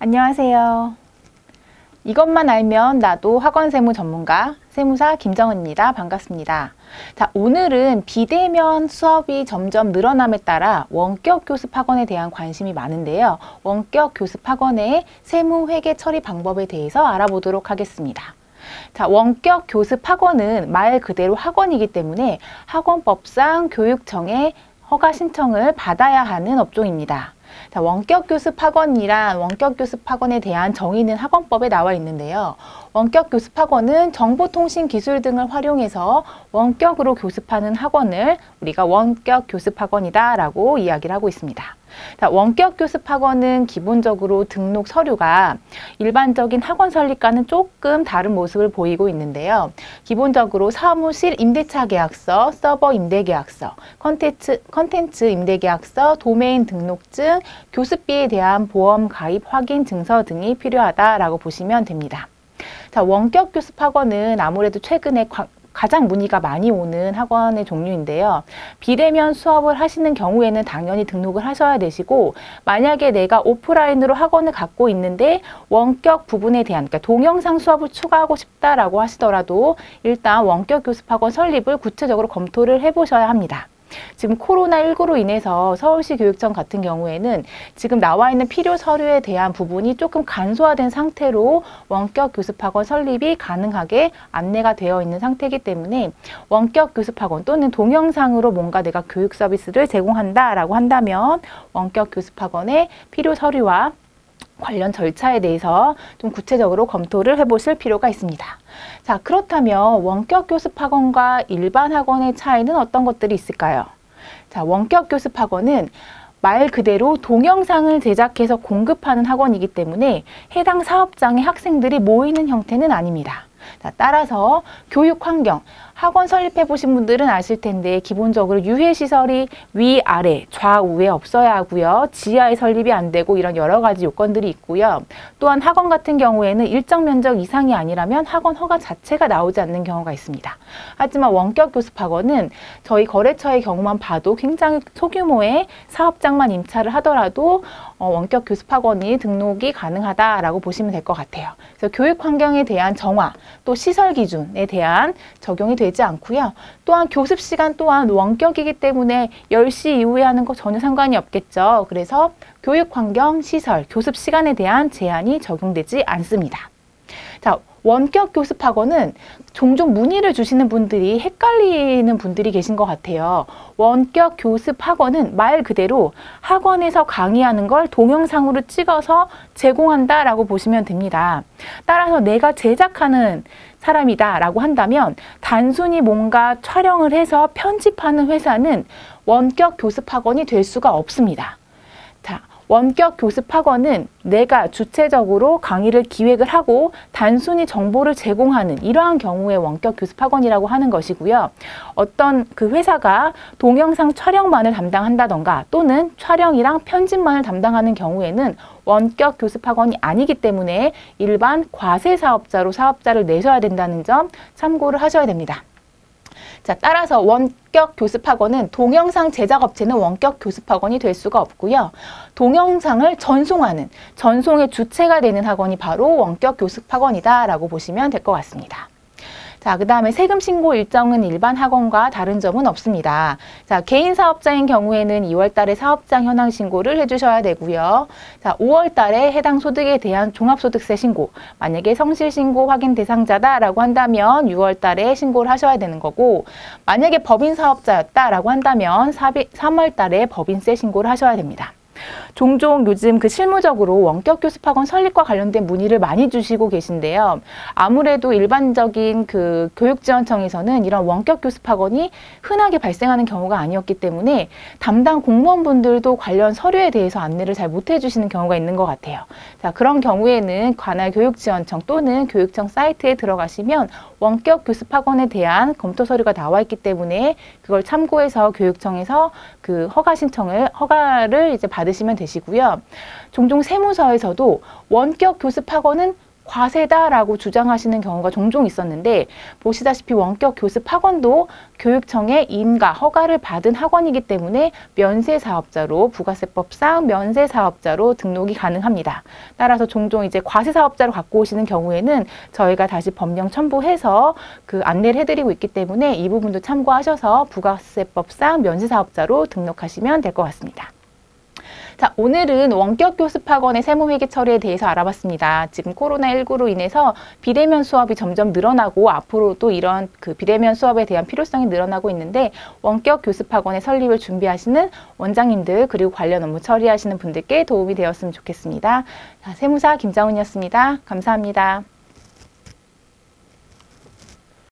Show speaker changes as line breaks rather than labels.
안녕하세요. 이것만 알면 나도 학원세무 전문가 세무사 김정은입니다. 반갑습니다. 자, 오늘은 비대면 수업이 점점 늘어남에 따라 원격 교습 학원에 대한 관심이 많은데요. 원격 교습 학원의 세무 회계 처리 방법에 대해서 알아보도록 하겠습니다. 자, 원격 교습 학원은 말 그대로 학원이기 때문에 학원법상 교육청에 허가 신청을 받아야 하는 업종입니다. 자, 원격 교습 학원이란 원격 교습 학원에 대한 정의는 학원법에 나와 있는데요. 원격 교습 학원은 정보통신 기술 등을 활용해서 원격으로 교습하는 학원을 우리가 원격 교습 학원이다 라고 이야기를 하고 있습니다. 자, 원격 교습 학원은 기본적으로 등록 서류가 일반적인 학원 설립과는 조금 다른 모습을 보이고 있는데요. 기본적으로 사무실 임대차 계약서, 서버 임대 계약서, 컨텐츠 임대 계약서, 도메인 등록증, 교습비에 대한 보험 가입 확인 증서 등이 필요하다라고 보시면 됩니다. 자, 원격 교습 학원은 아무래도 최근에 가장 문의가 많이 오는 학원의 종류인데요. 비대면 수업을 하시는 경우에는 당연히 등록을 하셔야 되시고, 만약에 내가 오프라인으로 학원을 갖고 있는데 원격 부분에 대한, 그러니까 동영상 수업을 추가하고 싶다라고 하시더라도 일단 원격 교습 학원 설립을 구체적으로 검토를 해보셔야 합니다. 지금 코로나19로 인해서 서울시 교육청 같은 경우에는 지금 나와 있는 필요 서류에 대한 부분이 조금 간소화된 상태로 원격 교습학원 설립이 가능하게 안내가 되어 있는 상태이기 때문에 원격 교습학원 또는 동영상으로 뭔가 내가 교육 서비스를 제공한다라고 한다면 원격 교습학원의 필요 서류와 관련 절차에 대해서 좀 구체적으로 검토를 해보실 필요가 있습니다. 자, 그렇다면 원격 교습 학원과 일반 학원의 차이는 어떤 것들이 있을까요? 자, 원격 교습 학원은 말 그대로 동영상을 제작해서 공급하는 학원이기 때문에 해당 사업장의 학생들이 모이는 형태는 아닙니다. 자, 따라서 교육 환경, 학원 설립해 보신 분들은 아실 텐데 기본적으로 유해시설이 위아래, 좌우에 없어야 하고요. 지하에 설립이 안 되고 이런 여러 가지 요건들이 있고요. 또한 학원 같은 경우에는 일정 면적 이상이 아니라면 학원 허가 자체가 나오지 않는 경우가 있습니다. 하지만 원격 교습 학원은 저희 거래처의 경우만 봐도 굉장히 소규모의 사업장만 임차를 하더라도 원격 교습 학원이 등록이 가능하다라고 보시면 될 것 같아요. 그래서 교육 환경에 대한 정화, 또 시설 기준에 대한 적용이 되지 않고요. 또한 교습 시간 또한 원격이기 때문에 10시 이후에 하는 거 전혀 상관이 없겠죠. 그래서 교육 환경, 시설, 교습 시간에 대한 제한이 적용되지 않습니다. 자, 원격 교습 학원은 종종 문의를 주시는 분들이 헷갈리는 분들이 계신 것 같아요. 원격 교습 학원은 말 그대로 학원에서 강의하는 걸 동영상으로 찍어서 제공한다라고 보시면 됩니다. 따라서 내가 제작하는 사람이다 라고 한다면 단순히 뭔가 촬영을 해서 편집하는 회사는 원격 교습 학원이 될 수가 없습니다. 자, 원격 교습 학원은 내가 주체적으로 강의를 기획을 하고 단순히 정보를 제공하는 이러한 경우에 원격 교습 학원이라고 하는 것이고요. 어떤 그 회사가 동영상 촬영만을 담당한다던가 또는 촬영이랑 편집만을 담당하는 경우에는 원격 교습 학원이 아니기 때문에 일반 과세 사업자로 사업자를 내셔야 된다는 점 참고를 하셔야 됩니다. 자, 따라서 원격 교습 학원은 동영상 제작 업체는 원격 교습 학원이 될 수가 없고요. 동영상을 전송하는, 전송의 주체가 되는 학원이 바로 원격 교습 학원이다라고 보시면 될 것 같습니다. 자, 그 다음에 세금 신고 일정은 일반 학원과 다른 점은 없습니다. 자, 개인 사업자인 경우에는 2월 달에 사업장 현황 신고를 해주셔야 되고요. 자, 5월 달에 해당 소득에 대한 종합소득세 신고, 만약에 성실 신고 확인 대상자다라고 한다면 6월 달에 신고를 하셔야 되는 거고, 만약에 법인 사업자였다라고 한다면 3월 달에 법인세 신고를 하셔야 됩니다. 종종 요즘 그 실무적으로 원격 교습 학원 설립과 관련된 문의를 많이 주시고 계신데요. 아무래도 일반적인 그 교육지원청에서는 이런 원격 교습 학원이 흔하게 발생하는 경우가 아니었기 때문에 담당 공무원분들도 관련 서류에 대해서 안내를 잘 못 해주시는 경우가 있는 것 같아요. 자, 그런 경우에는 관할 교육지원청 또는 교육청 사이트에 들어가시면 원격 교습 학원에 대한 검토 서류가 나와 있기 때문에 그걸 참고해서 교육청에서 그 허가를 이제 받으시면 되시고요. 종종 세무서에서도 원격 교습 학원은 과세다라고 주장하시는 경우가 종종 있었는데 보시다시피 원격 교습 학원도 교육청의 인가 허가를 받은 학원이기 때문에 면세사업자로 부가세법상 면세사업자로 등록이 가능합니다. 따라서 종종 이제 과세사업자로 갖고 오시는 경우에는 저희가 다시 법령 첨부해서 그 안내를 해드리고 있기 때문에 이 부분도 참고하셔서 부가세법상 면세사업자로 등록하시면 될 것 같습니다. 자, 오늘은 원격 교습 학원의 세무회계 처리에 대해서 알아봤습니다. 지금 코로나19로 인해서 비대면 수업이 점점 늘어나고 앞으로도 이런 그 비대면 수업에 대한 필요성이 늘어나고 있는데 원격 교습 학원의 설립을 준비하시는 원장님들 그리고 관련 업무 처리하시는 분들께 도움이 되었으면 좋겠습니다. 자, 세무사 김정은이었습니다. 감사합니다.